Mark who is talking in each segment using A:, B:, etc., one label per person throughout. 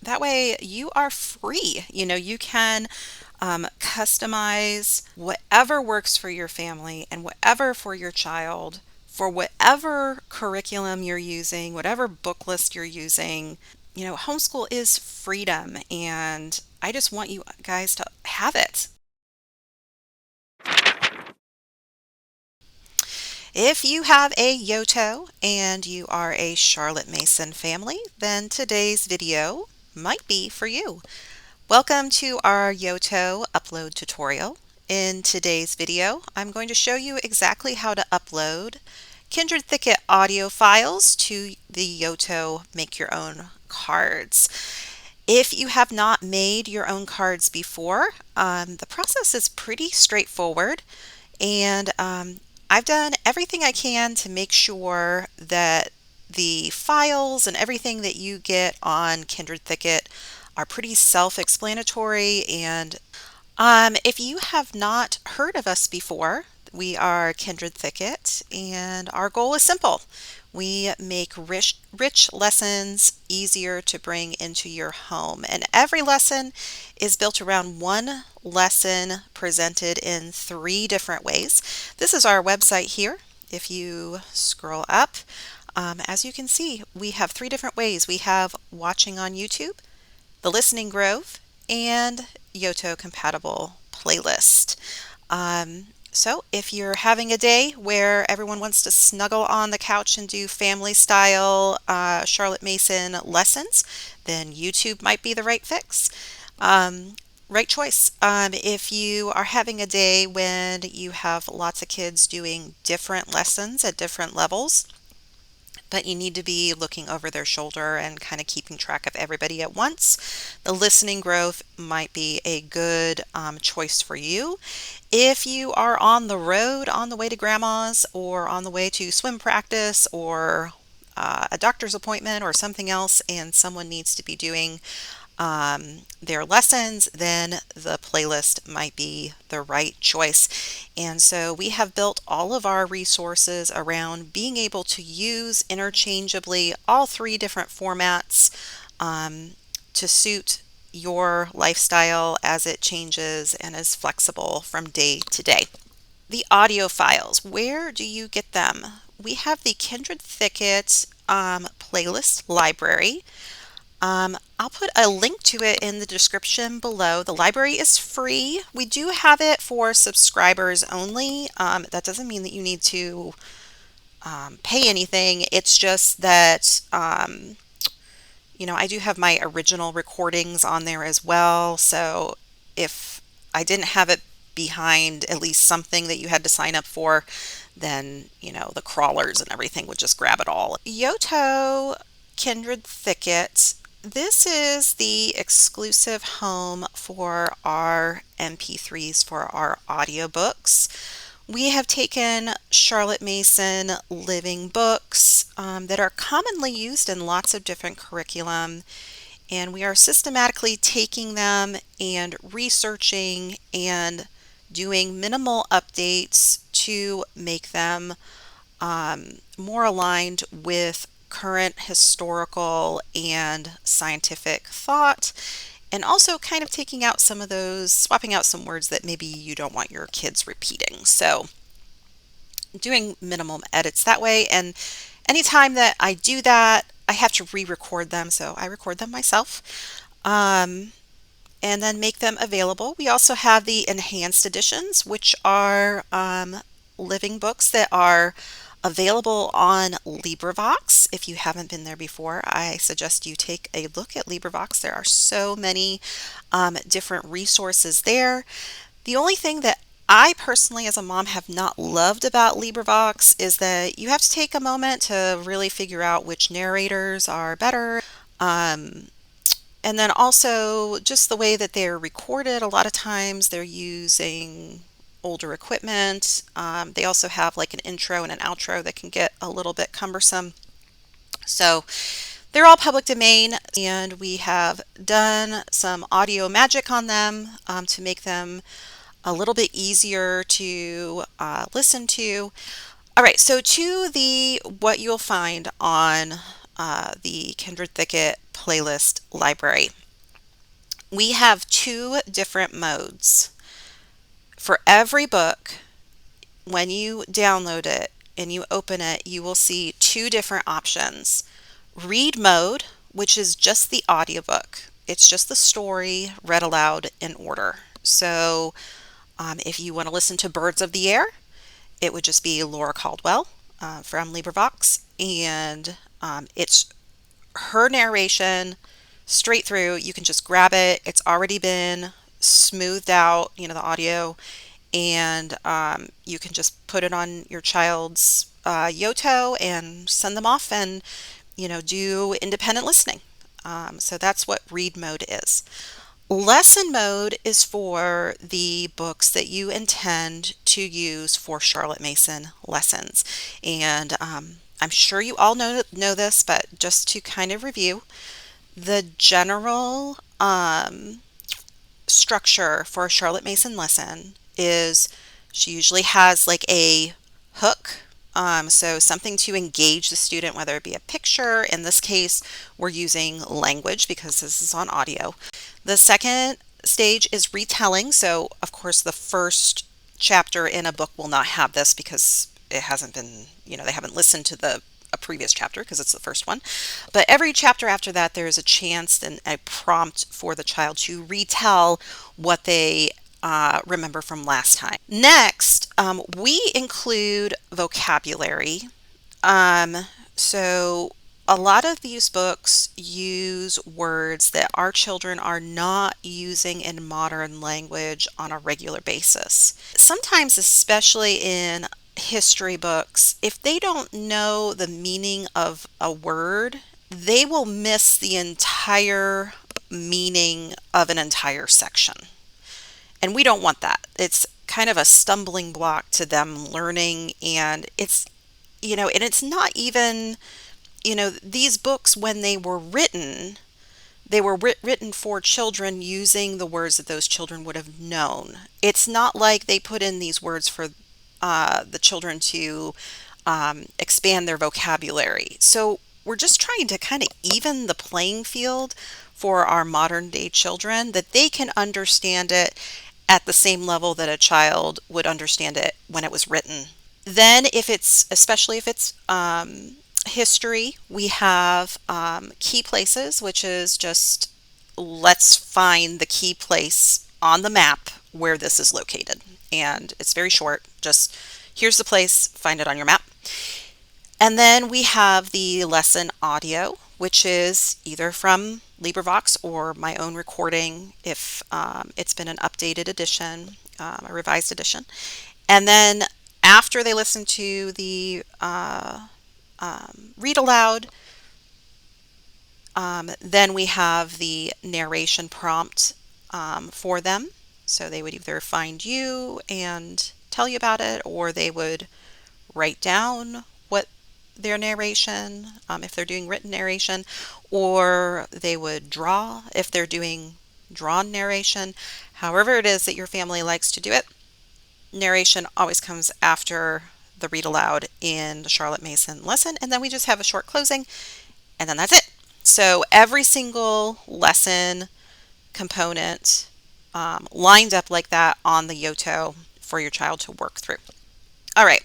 A: That way you are free. You can customize whatever works for your family and whatever for your child for whatever curriculum you're using, whatever book list you're using. Homeschool is freedom, and I just want you guys to have it. If you have a Yoto and you are a Charlotte Mason family, then today's video might be for you. Welcome to our Yoto upload tutorial. In today's video, I'm going to show you exactly how to upload Kindred Thicket audio files to the Yoto Make Your Own cards. If you have not made your own cards before, the process is pretty straightforward, and I've done everything I can to make sure that the files and everything that you get on Kindred Thicket are pretty self-explanatory. And if you have not heard of us before, we are Kindred Thicket, and our goal is simple. We make rich lessons easier to bring into your home. And every lesson is built around one lesson presented in 3 different ways. This is our website here. If you scroll up, as you can see, we have 3 different ways. We have watching on YouTube, the Listening Grove, and Yoto compatible playlist. So if you're having a day where everyone wants to snuggle on the couch and do family style Charlotte Mason lessons, then YouTube might be the right fix. Right choice. If you are having a day when you have lots of kids doing different lessons at different levels, but you need to be looking over their shoulder and kind of keeping track of everybody at once, the Listening Grove might be a good choice for you. If you are on the road on the way to grandma's, or on the way to swim practice, or a doctor's appointment or something else, and someone needs to be doing their lessons, then the playlist might be the right choice. And so we have built all of our resources around being able to use interchangeably all 3 different formats to suit your lifestyle as it changes and is flexible from day to day. The audio files, where do you get them? We have the Kindred Thicket playlist library. I'll put a link to it in the description below. The library is free. We do have it for subscribers only. That doesn't mean that you need to pay anything. It's just that, I do have my original recordings on there as well. So if I didn't have it behind at least something that you had to sign up for, then, the crawlers and everything would just grab it all. Yoto Kindred Thicket. This is the exclusive home for our MP3s for our audiobooks. We have taken Charlotte Mason living books that are commonly used in lots of different curriculum, and we are systematically taking them and researching and doing minimal updates to make them more aligned with current historical and scientific thought, and also kind of taking out some of those, swapping out some words that maybe you don't want your kids repeating. So doing minimum edits that way. And anytime that I do that, I have to re-record them, so I record them myself, and then make them available. We also have the enhanced editions, which are living books that are available on LibriVox. If you haven't been there before, I suggest you take a look at LibriVox. There are so many different resources there. The only thing that I personally, as a mom, have not loved about LibriVox is that you have to take a moment to really figure out which narrators are better. And then also just the way that they're recorded. A lot of times they're using older equipment. They also have like an intro and an outro that can get a little bit cumbersome. So they're all public domain, and we have done some audio magic on them to make them a little bit easier to listen to. All right, so to the what you'll find on the Kindred Thicket playlist library. We have two different modes. For every book, when you download it and you open it, you will see two different options. Read mode, which is just the audiobook. It's just the story read aloud in order. So if you want to listen to Birds of the Air, it would just be Laura Caldwell from LibriVox, and it's her narration straight through. You can just grab it. It's already been smoothed out, the audio, and you can just put it on your child's Yoto and send them off and, do independent listening. So that's what read mode is. Lesson mode is for the books that you intend to use for Charlotte Mason lessons. And I'm sure you all know this, but just to kind of review, the general structure for a Charlotte Mason lesson is she usually has like a hook. So something to engage the student, whether it be a picture. In this case, we're using language because this is on audio. The second stage is retelling. So of course, the first chapter in a book will not have this because it hasn't been, they haven't listened to a previous chapter because it's the first one. But every chapter after that, there's a chance and a prompt for the child to retell what they remember from last time. Next, we include vocabulary. So a lot of these books use words that our children are not using in modern language on a regular basis. Sometimes, especially in history books, if they don't know the meaning of a word, they will miss the entire meaning of an entire section. And we don't want that. It's kind of a stumbling block to them learning, and it's not even, these books, when they were written, they were written for children using the words that those children would have known. It's not like they put in these words for the children to expand their vocabulary. So we're just trying to kind of even the playing field for our modern day children, that they can understand it at the same level that a child would understand it when it was written. Then especially if it's history, we have key places, which is just let's find the key place on the map where this is located. And it's very short. Just here's the place, find it on your map. And then we have the lesson audio, which is either from LibriVox or my own recording if it's been an updated edition, a revised edition. And then after they listen to the read aloud, then we have the narration prompt for them. So they would either find you and tell you about it, or they would write down what their narration, if they're doing written narration, or they would draw if they're doing drawn narration. However it is that your family likes to do it, narration always comes after the read aloud in the Charlotte Mason lesson, and then we just have a short closing, and then that's it. So every single lesson component lined up like that on the Yoto for your child to work through. All right,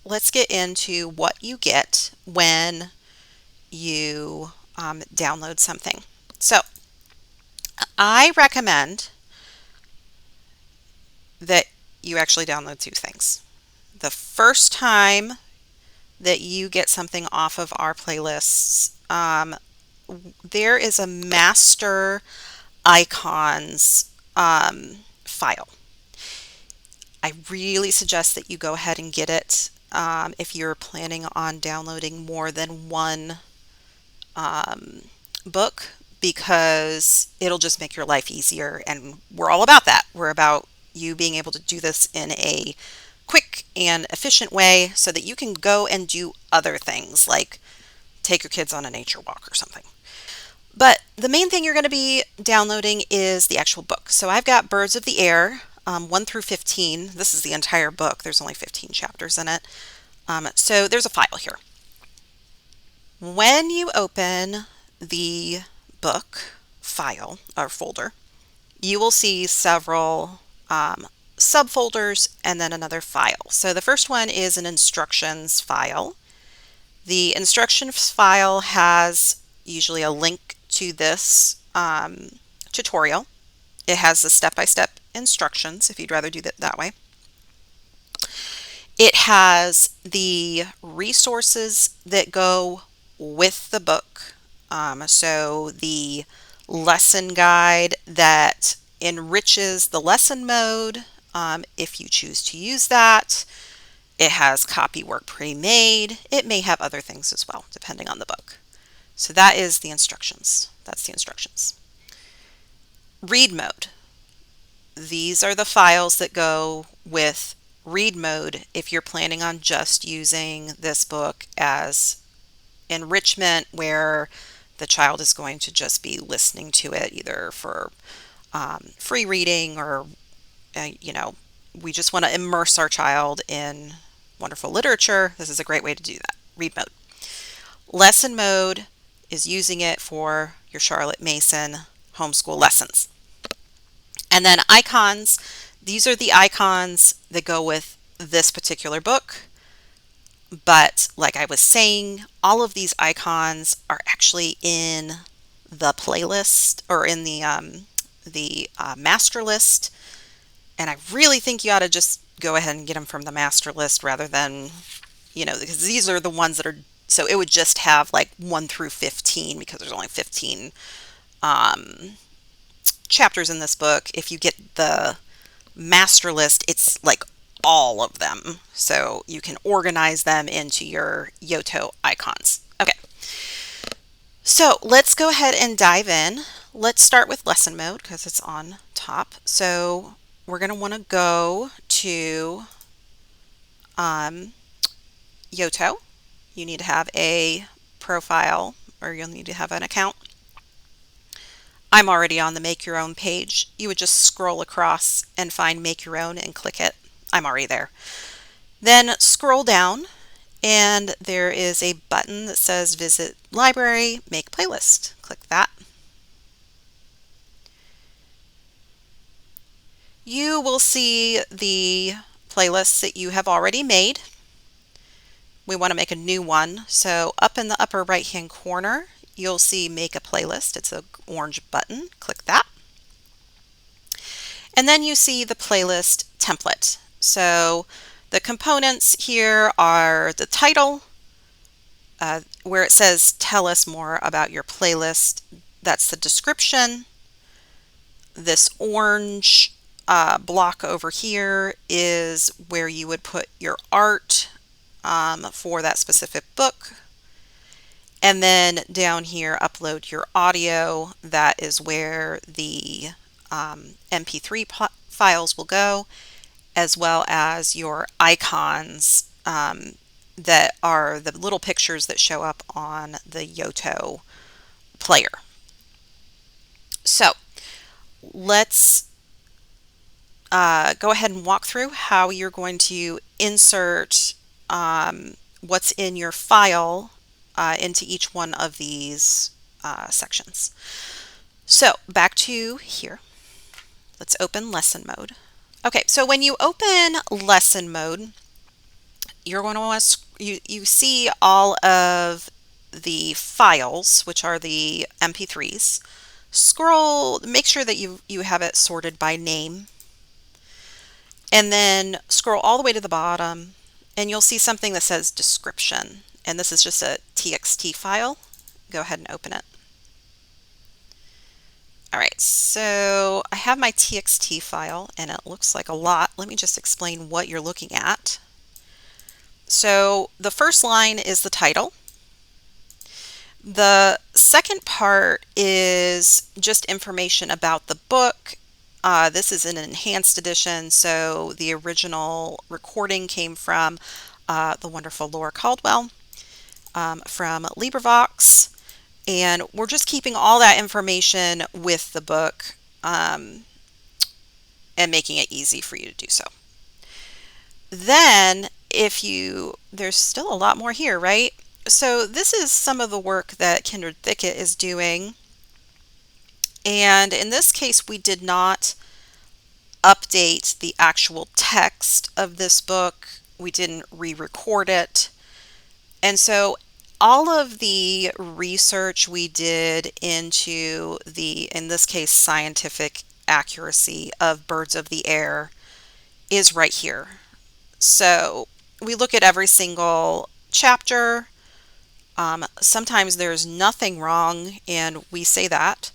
A: let's get into what you get when you download something. So I recommend that you actually download two things. The first time that you get something off of our playlists, there is a master icons file. I really suggest that you go ahead and get it if you're planning on downloading more than one book, because it'll just make your life easier, and we're all about that. We're about you being able to do this in a quick and efficient way so that you can go and do other things like take your kids on a nature walk or something. But the main thing you're going to be downloading is the actual book. So I've got Birds of the Air 1 through 15. This is the entire book. There's only 15 chapters in it. So there's a file here. When you open the book file or folder, you will see several subfolders and then another file. So the first one is an instructions file. The instructions file has usually a link to this tutorial. It has the step-by-step instructions if you'd rather do that that way. It has the resources that go with the book. So the lesson guide that enriches the lesson mode, if you choose to use that. It has copy work pre-made. It may have other things as well, depending on the book. So that is the instructions. That's the instructions. Read mode. These are the files that go with read mode if you're planning on just using this book as enrichment, where the child is going to just be listening to it either for free reading or, we just want to immerse our child in wonderful literature. This is a great way to do that. Read mode. Lesson mode is using it for your Charlotte Mason homeschool lessons. And then icons. These are the icons that go with this particular book. But like I was saying, all of these icons are actually in the playlist or in the master list. And I really think you ought to just go ahead and get them from the master list rather than, because these are the ones that are, so it would just have like 1 through 15 because there's only 15 chapters in this book. If you get the master list, it's like all of them. So you can organize them into your Yoto icons. Okay. So let's go ahead and dive in. Let's start with lesson mode because it's on top. So we're going to want to go to Yoto. You need to have a profile or you'll need to have an account. I'm already on the Make Your Own page. You would just scroll across and find Make Your Own and click it. I'm already there. Then scroll down and there is a button that says Visit Library, Make Playlist. Click that. You will see the playlists that you have already made. We want to make a new one. So up in the upper right hand corner, you'll see Make a Playlist. It's an orange button. Click that. And then you see the playlist template. So the components here are the title, where it says tell us more about your playlist. That's the description. This orange block over here is where you would put your art for that specific book. And then down here, upload your audio. That is where the MP3 files will go, as well as your icons that are the little pictures that show up on the Yoto player. So let's go ahead and walk through how you're going to insert what's in your file into each one of these sections. So back to here. Let's open lesson mode. Okay, so when you open lesson mode, you're going to want to, you see all of the files, which are the MP3s. Scroll, make sure that you have it sorted by name. And then scroll all the way to the bottom and you'll see something that says description. And this is just a TXT file. Go ahead and open it. All right, so I have my TXT file and it looks like a lot. Let me just explain what you're looking at. So the first line is the title. The second part is just information about the book. This is an enhanced edition, so the original recording came from the wonderful Laura Caldwell from LibriVox. And we're just keeping all that information with the book and making it easy for you to do so. Then there's still a lot more here, right? So this is some of the work that Kindred Thicket is doing. And in this case, we did not update the actual text of this book. We didn't re-record it. And so all of the research we did into the, in this case, scientific accuracy of birds of the air is right here. So we look at every single chapter. Sometimes there's nothing wrong, and we say that.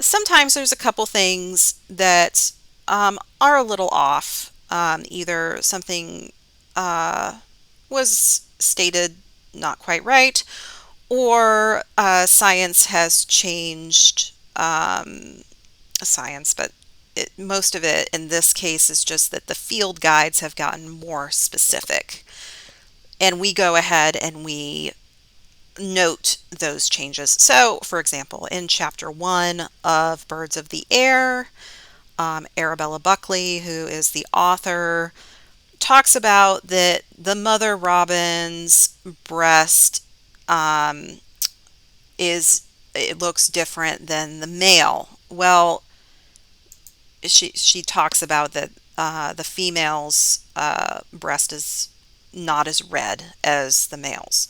A: Sometimes there's a couple things that are a little off. Either something was stated not quite right, or science has changed science, but most of it in this case is just that the field guides have gotten more specific. And we go ahead and we note those changes. So, for example, in chapter 1 of Birds of the Air, Arabella Buckley, who is the author, talks about that the mother robin's breast it looks different than the male. Well, she talks about that the female's breast is not as red as the male's.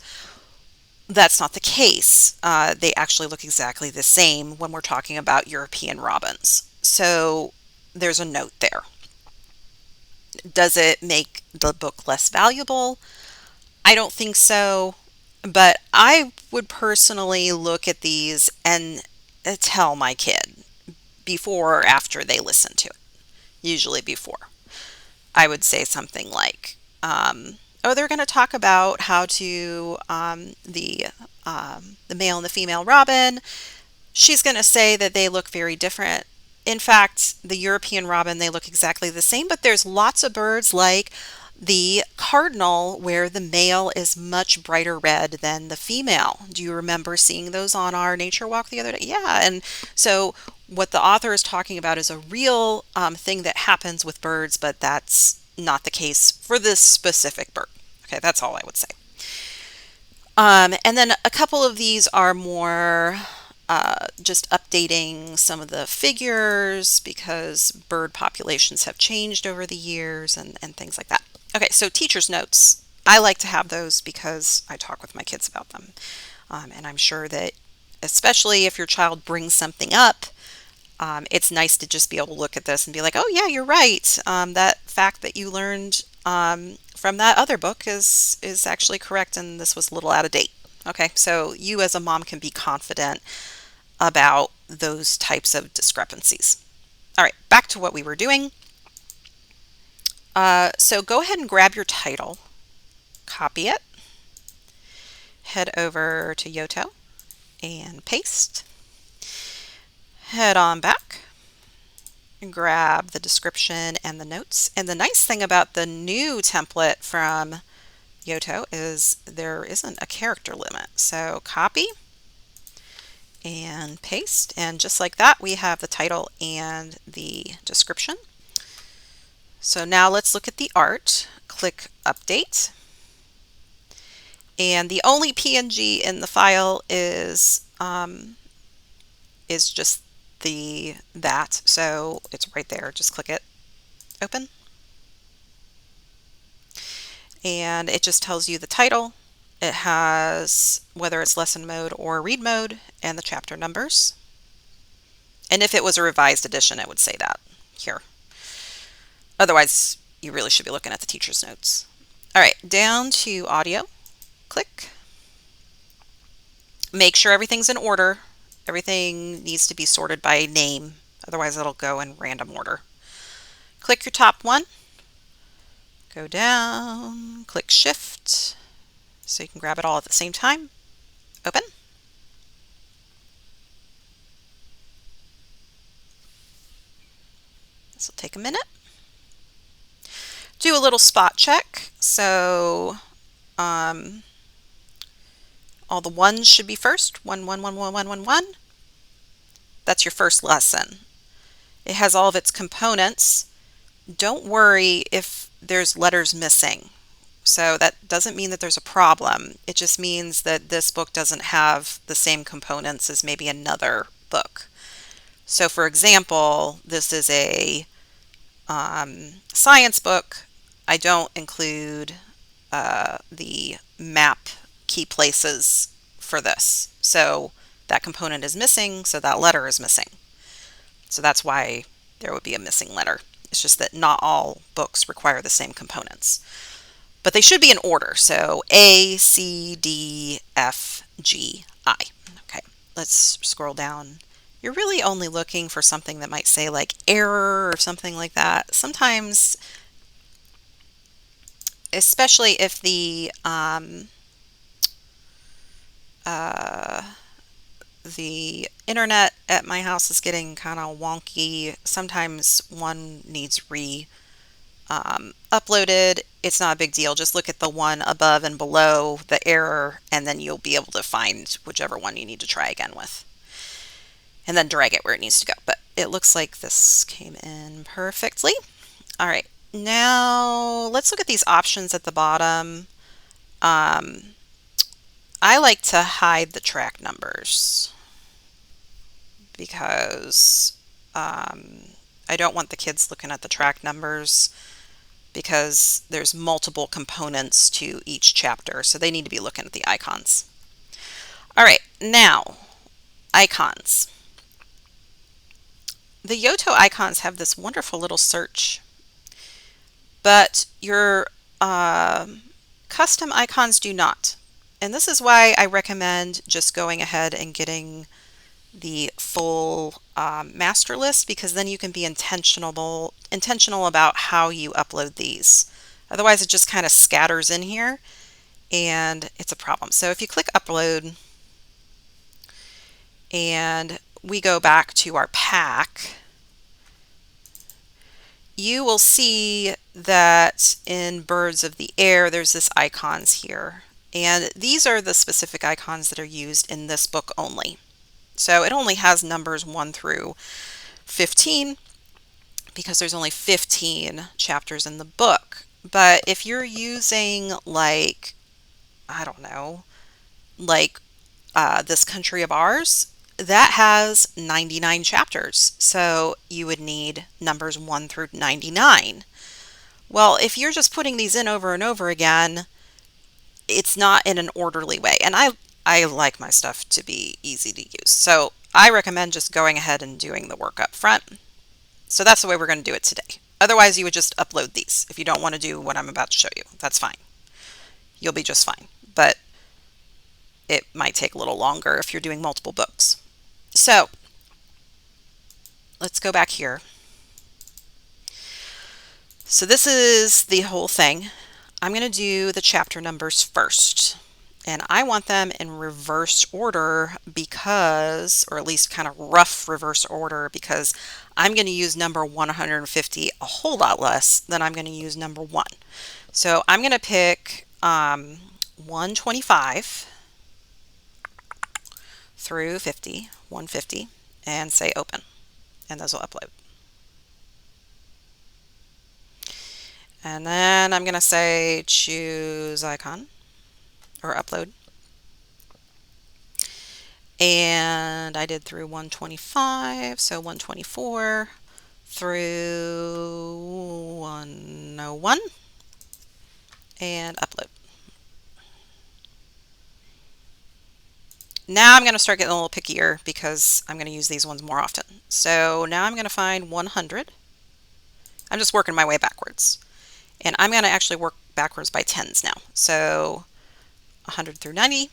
A: That's not the case. They actually look exactly the same when we're talking about European robins. So there's a note there. Does it make the book less valuable? I don't think so. But I would personally look at these and tell my kid before or after they listen to it. Usually before. I would say something like, oh, they're going to talk about how to the male and the female robin. She's going to say that they look very different. In fact, the European robin, they look exactly the same, but there's lots of birds like the cardinal where the male is much brighter red than the female. Do you remember seeing those on our nature walk the other day? Yeah, and so what the author is talking about is a real thing that happens with birds, but that's not the case for this specific bird. Okay, that's all I would say. And then a couple of these are more just updating some of the figures because bird populations have changed over the years and things like that. Okay, so teacher's notes. I like to have those because I talk with my kids about them. And I'm sure that, especially if your child brings something up, it's nice to just be able to look at this and be like, oh, yeah, you're right. That fact that you learned from that other book is actually correct, and this was a little out of date. Okay, so you as a mom can be confident about those types of discrepancies. All right, back to what we were doing. So go ahead and grab your title, copy it, head over to Yoto and paste. Head on back, grab the description and the notes. And the nice thing about the new template from Yoto is there isn't a character limit. So copy and paste, and just like that we have the title and the description. So now let's look at the art. Click update, and the only PNG in the file is just that, so it's right there. Just click it, open, and it just tells you the title. It has whether it's lesson mode or read mode and the chapter numbers. And if it was a revised edition, it would say that here. Otherwise, you really should be looking at the teacher's notes. All right, down to audio. Click. Make sure everything's in order. Everything needs to be sorted by name. Otherwise, it'll go in random order. Click your top one. Go down. Click Shift so you can grab it all at the same time. Open. This will take a minute. Do a little spot check. So all the ones should be first. 1, 1, 1, 1, 1, 1, 1. That's your first lesson. It has all of its components. Don't worry if there's letters missing. So that doesn't mean that there's a problem. It just means that this book doesn't have the same components as maybe another book. So for example, this is a science book. I don't include the map key places for this. So that component is missing, so that letter is missing. So that's why there would be a missing letter. It's just that not all books require the same components. But they should be in order. So A, C, D, F, G, I. Okay, let's scroll down. You're really only looking for something that might say like error or something like that. Sometimes, especially if uh, the internet at my house is getting kind of wonky, sometimes one needs uploaded. It's not a big deal. Just look at the one above and below the error, and then you'll be able to find whichever one you need to try again with. And then drag it where it needs to go. But it looks like this came in perfectly. All right, now let's look at these options at the bottom. I like to hide the track numbers because I don't want the kids looking at the track numbers because there's multiple components to each chapter, so they need to be looking at the icons. All right, now icons. The Yoto icons have this wonderful little search, but your custom icons do not. And this is why I recommend just going ahead and getting the full master list, because then you can be intentional about how you upload these. Otherwise it just kind of scatters in here and it's a problem. So if you click upload and we go back to our pack, you will see that in Birds of the Air there's this icons here, and these are the specific icons that are used in this book only. So it only has numbers 1 through 15 because there's only 15 chapters in the book. But if you're using like, I don't know, like This Country of Ours, that has 99 chapters. So you would need numbers 1 through 99. Well, if you're just putting these in over and over again, it's not in an orderly way. And I like my stuff to be easy to use. So I recommend just going ahead and doing the work up front. So that's the way we're going to do it today. Otherwise, you would just upload these. If you don't want to do what I'm about to show you, that's fine. You'll be just fine. But it might take a little longer if you're doing multiple books. So let's go back here. So this is the whole thing. I'm going to do the chapter numbers first. And I want them in reverse order because, or at least kind of rough reverse order, because I'm going to use number 150 a whole lot less than I'm going to use number 1. So I'm going to pick 125 through 50, 150, and say open. And those will upload. And then I'm going to say choose icon or upload. And I did through 125, so 124 through 101 and upload. Now I'm going to start getting a little pickier because I'm going to use these ones more often. So now I'm going to find 100. I'm just working my way backwards. And I'm going to actually work backwards by tens now. So 100 through 90.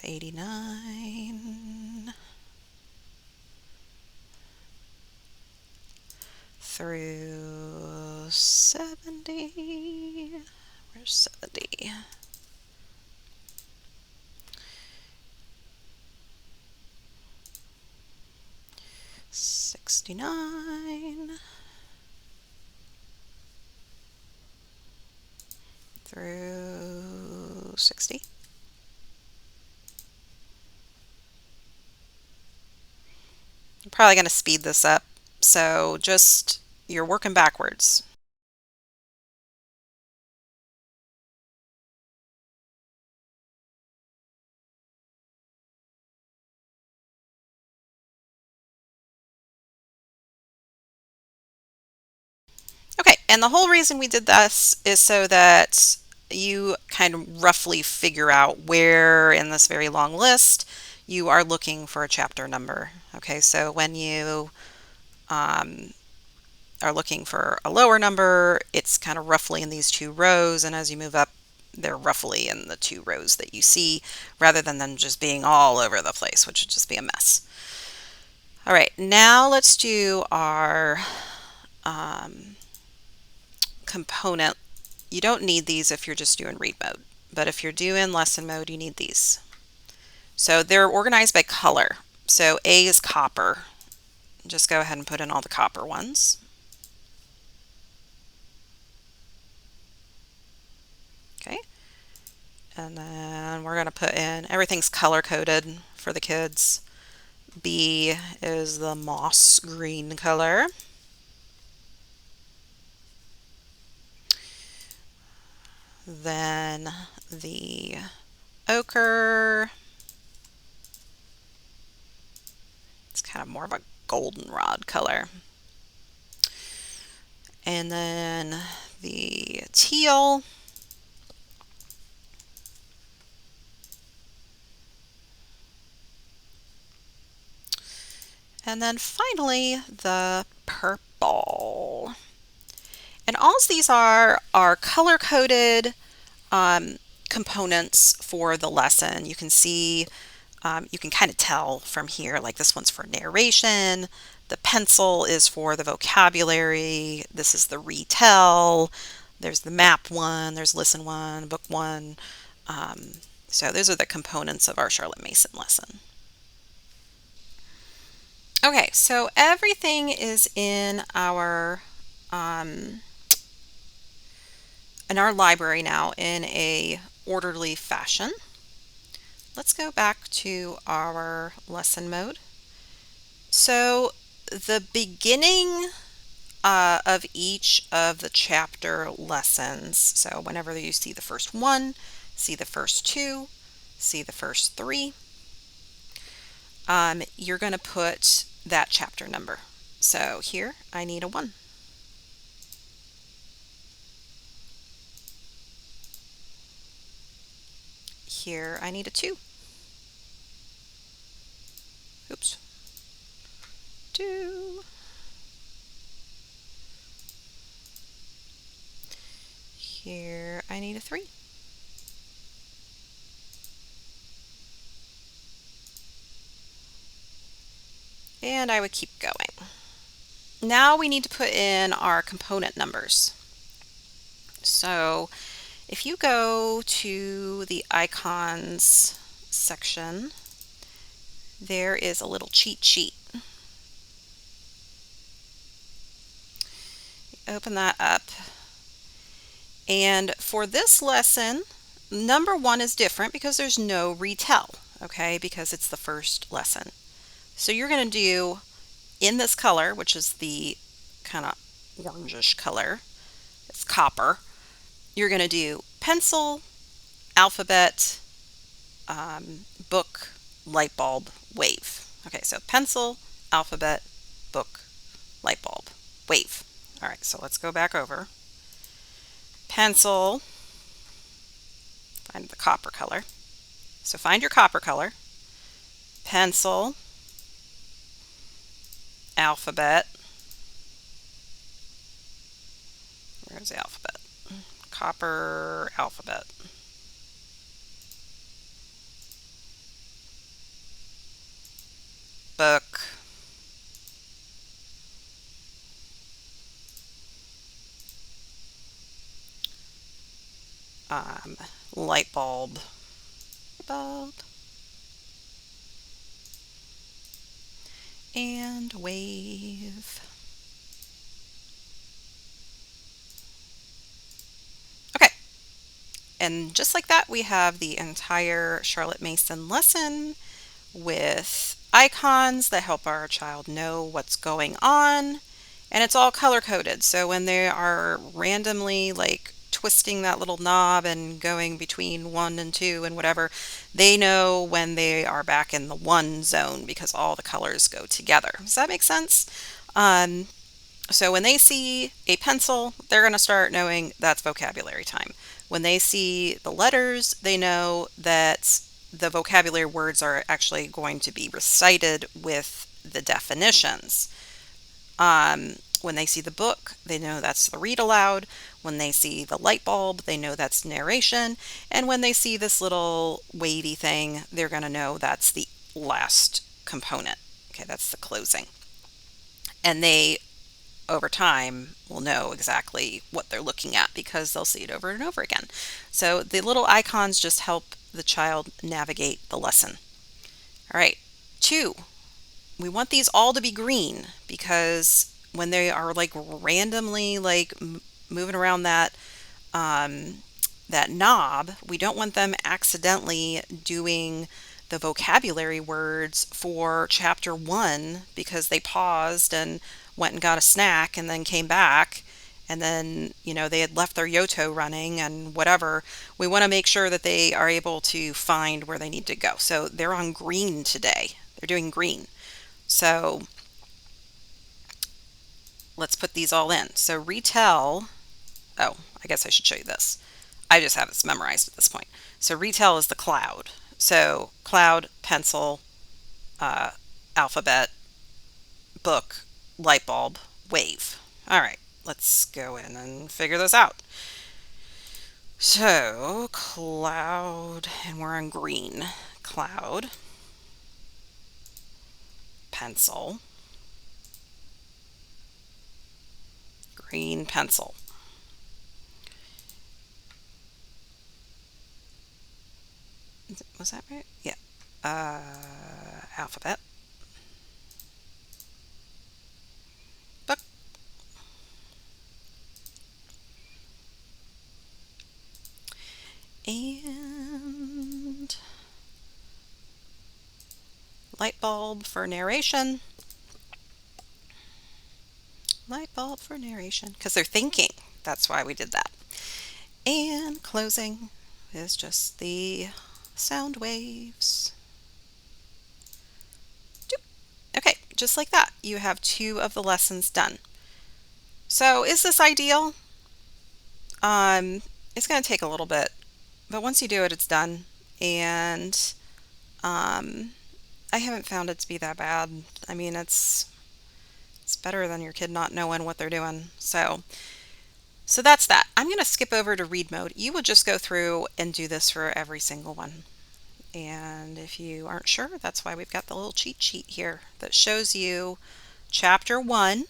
A: 89 through 70. Where's 70? 69 through 60. probably going to speed this up. So just, you're working backwards. Okay, and the whole reason we did this is so that you kind of roughly figure out where in this very long list you are looking for a chapter number. Okay, so when you um, are looking for a lower number, it's kind of roughly in these two rows, and as you move up, they're roughly in the two rows that you see, rather than them just being all over the place, which would just be a mess. All right, now let's do our component. You don't need these if you're just doing read mode, but if you're doing lesson mode, you need these. So they're organized by color. So A is copper. Just go ahead and put in all the copper ones. Okay. And then we're going to put in, everything's color coded for the kids. B is the moss green color. Then the ochre. It's kind of more of a goldenrod color. And then the teal. And then finally the purple. And all these are color coded components for the lesson. You can see, you can kind of tell from here, like this one's for narration, the pencil is for the vocabulary, this is the retell, there's the map one, there's listen one, book one. So those are the components of our Charlotte Mason lesson. Okay, so everything is in our library now in a orderly fashion. Let's go back to our lesson mode. So the beginning of each of the chapter lessons, so whenever you see the first one, see the first two, see the first three, you're going to put that chapter number. So here I need a 1. Here I need a 2. Oops. 2. Here I need a 3. And I would keep going. Now we need to put in our component numbers. So if you go to the icons section, there is a little cheat sheet. Open that up. And for this lesson, number 1 is different because there's no retell, okay, because it's the first lesson. So you're going to do, in this color, which is the kind of orangish color, it's copper, you're going to do pencil, alphabet, book, light bulb, wave. Okay, so pencil, alphabet, book, light bulb, wave. All right, so let's go back over. Pencil, find the copper color. So find your copper color. Pencil, alphabet. Where's the alphabet? Copper, alphabet. Book. Light bulb. Bulb. And wave. Okay. And just like that, we have the entire Charlotte Mason lesson with icons that help our child know what's going on, and it's all color coded. So when they are randomly like twisting that little knob and going between 1 and 2 and whatever, they know when they are back in the 1 zone because all the colors go together. Does that make sense? Um, so when they see a pencil, they're going to start knowing that's vocabulary time. When they see the letters, they know that the vocabulary words are actually going to be recited with the definitions. When they see the book, they know that's the read aloud. When they see the light bulb, they know that's narration. And when they see this little wavy thing, they're going to know that's the last component. Okay, that's the closing. And they, over time, will know exactly what they're looking at because they'll see it over and over again. So the little icons just help the child navigate the lesson. All right, 2, we want these all to be green because when they are like randomly like moving around um, that knob, we don't want them accidentally doing the vocabulary words for chapter 1 because they paused and went and got a snack and then came back, and then they had left their Yoto running and whatever. We want to make sure that they are able to find where they need to go. So they're on green today. They're doing green. So let's put these all in. So retell, oh, I guess I should show you this. I just have this memorized at this point. So retell is the cloud. So cloud, pencil, uh, alphabet, book, light bulb, wave. All right, let's go in and figure this out. So cloud, and we're on green. Cloud, pencil, green pencil. Was that right? Yeah. Alphabet, book, and light bulb for narration. Light bulb for narration because they're thinking. That's why we did that. And closing is just the sound waves. Okay, just like that, you have 2 of the lessons done. So is this ideal? It's going to take a little bit, but once you do it, it's done. And I haven't found it to be that bad. I mean, it's better than your kid not knowing what they're doing. So that's that. I'm going to skip over to read mode. You will just go through and do this for every single one. And if you aren't sure, that's why we've got the little cheat sheet here that shows you chapter 1.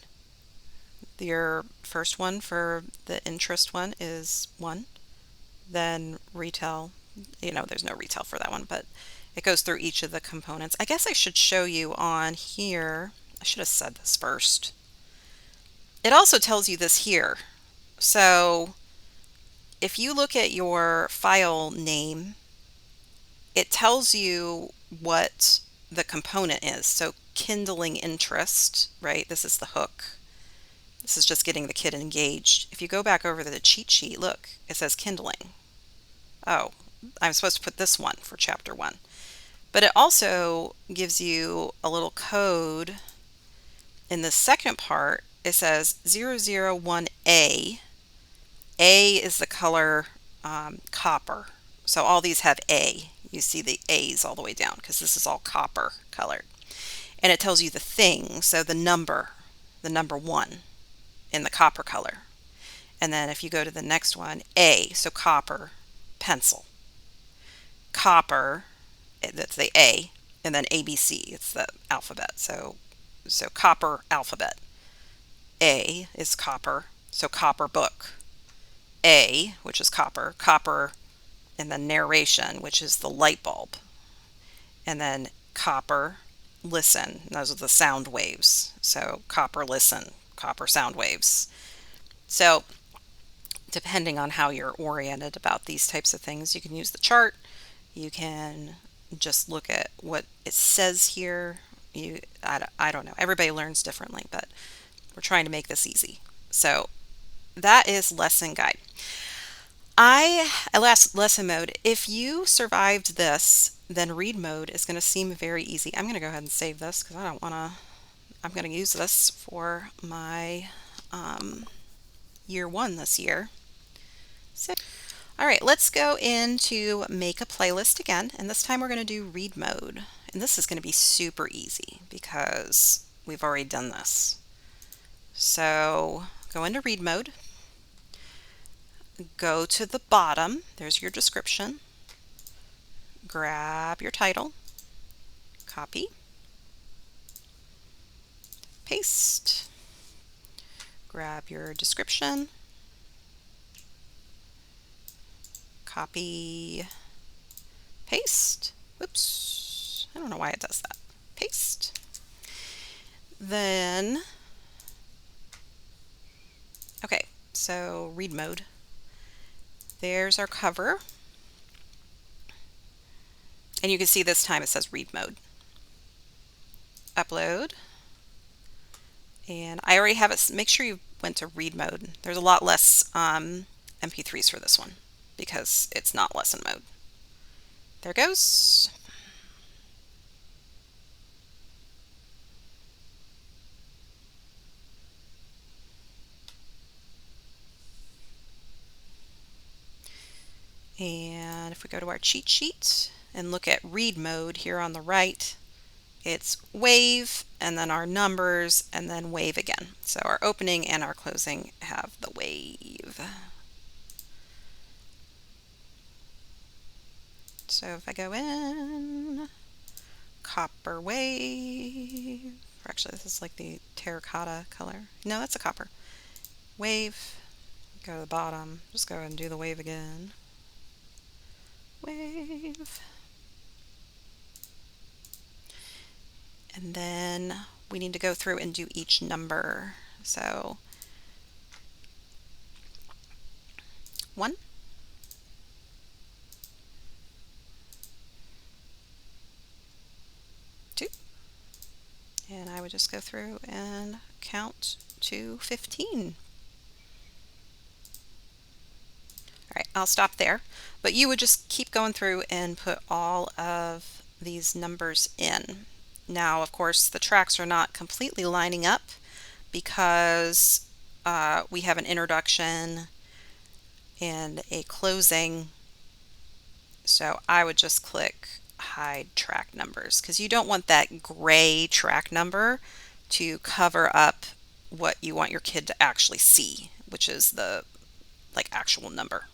A: Your first one for the interest one is 1. Then retell, there's no retell for that one, but it goes through each of the components. I guess I should show you on here. I should have said this first. It also tells you this here. So if you look at your file name, it tells you what the component is. So kindling interest, right? This is the hook. This is just getting the kid engaged. If you go back over to the cheat sheet, look, it says kindling. Oh, I'm supposed to put this one for chapter 1. But it also gives you a little code. In the second part, it says 001A. A is the color copper. So all these have A. You see the A's all the way down because this is all copper colored. And it tells you the thing, so the number 1 in the copper color. And then if you go to the next one, A, so copper, pencil. Copper, that's the A, and then ABC, it's the alphabet. So copper alphabet. A is copper, so copper book. A, which is copper, and then narration, which is the light bulb. And then copper, listen, those are the sound waves. So copper listen, copper sound waves. So depending on how you're oriented about these types of things, you can use the chart. You can just look at what it says here I don't know. Everybody learns differently, but we're trying to make this easy. So that is lesson guide. Last lesson mode. If you survived this, then read mode is going to seem very easy. I'm going to go ahead and save this because I don't want to. I'm going to use this for my year one this year. So, all right, let's go into make a playlist again, and this time we're going to do read mode. And this is going to be super easy because we've already done this. So go into read mode, go to the bottom, there's your description, grab your title, copy, paste, grab your description, copy, paste. Whoops, I don't know why it does that. Paste. Then, okay, so read mode. There's our cover. And you can see this time it says read mode. Upload. And I already have it. Make sure you went to read mode. There's a lot less MP3s for this one because it's not lesson mode. There goes. And if we go to our cheat sheet and look at read mode here on the right, it's wave and then our numbers and then wave again. So our opening and our closing have the wave. So if I go in, copper wave, or actually this is like the terracotta color. No, that's a copper. Wave, go to the bottom, just go ahead and do the wave again. Wave. And then we need to go through and do each number. So 1, 2, and I would just go through and count to 15. All right, I'll stop there, but you would just keep going through and put all of these numbers in. Now, of course, the tracks are not completely lining up because we have an introduction and a closing. So I would just click hide track numbers because you don't want that gray track number to cover up what you want your kid to actually see, which is the actual number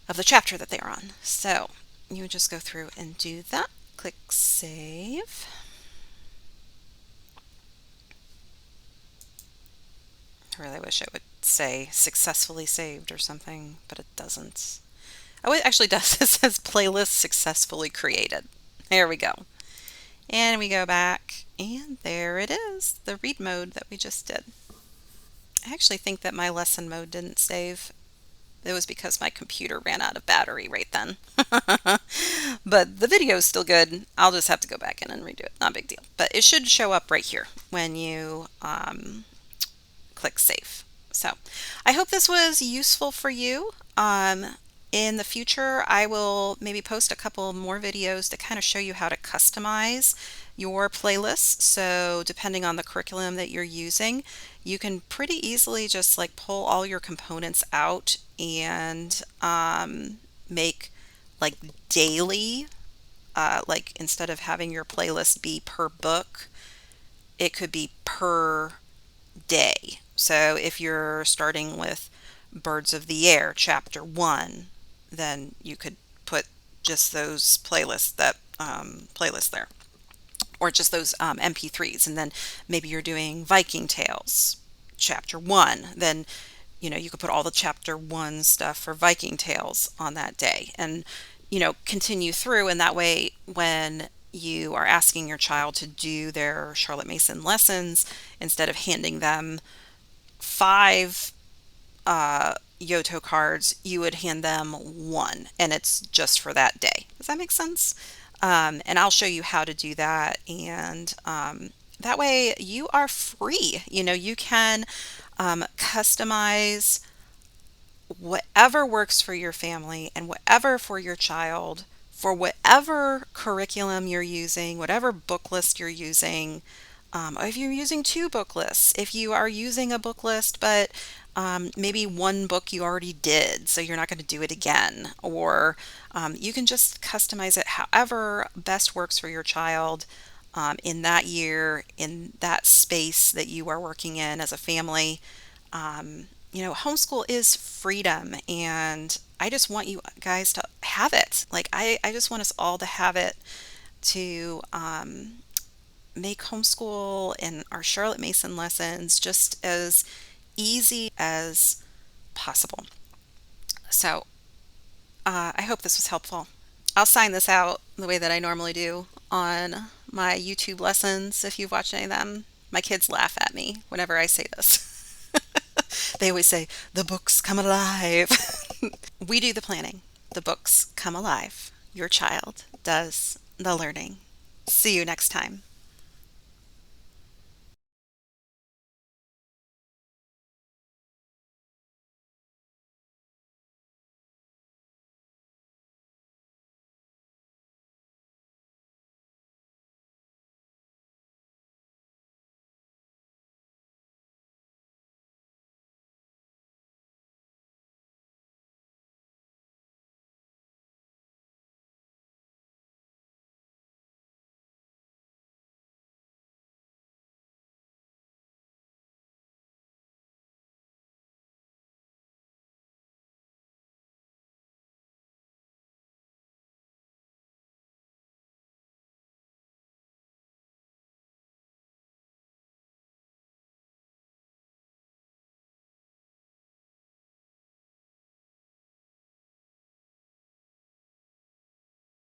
A: of the chapter that they're on. So you would just go through and do that. Click save. I really wish it would say successfully saved or something, but it doesn't. Oh, it actually does. It says playlist successfully created. There we go. And we go back, and there it is, the read mode that we just did. I actually think that my lesson mode didn't save. It was because my computer ran out of battery right then. But the video is still good. I'll just have to go back in and redo it. Not a big deal. But it should show up right here when you click save. So I hope this was useful for you. In the future, I will maybe post a couple more videos to kind of show you how to customize your playlists. So depending on the curriculum that you're using, you can pretty easily just like pull all your components out and make like daily, like instead of having your playlist be per book, it could be per day. So if you're starting with Birds of the Air, Chapter 1, then you could put just those playlists there, or just those MP3s. And then maybe you're doing Viking Tales, Chapter 1, then you could put all the Chapter 1 stuff for Viking Tales on that day, and continue through. And that way, when you are asking your child to do their Charlotte Mason lessons, instead of handing them 5 Yoto cards, you would hand them 1, and it's just for that day. Does that make sense? And I'll show you how to do that. And that way you are free. You can customize whatever works for your family and whatever for your child, for whatever curriculum you're using, whatever book list you're using. Or if you're using two book lists, if you are using a book list, but maybe one book you already did, so you're not going to do it again, or you can just customize it however best works for your child in that year, in that space that you are working in as a family. Homeschool is freedom, and I just want you guys to have it. Like, I just want us all to have it to make homeschool and our Charlotte Mason lessons just as easy as possible. So, I hope this was helpful. I'll sign this out the way that I normally do on my YouTube lessons if you've watched any of them. My kids laugh at me whenever I say this. They always say, the books come alive. We do the planning, the books come alive. Your child does the learning. See you next time.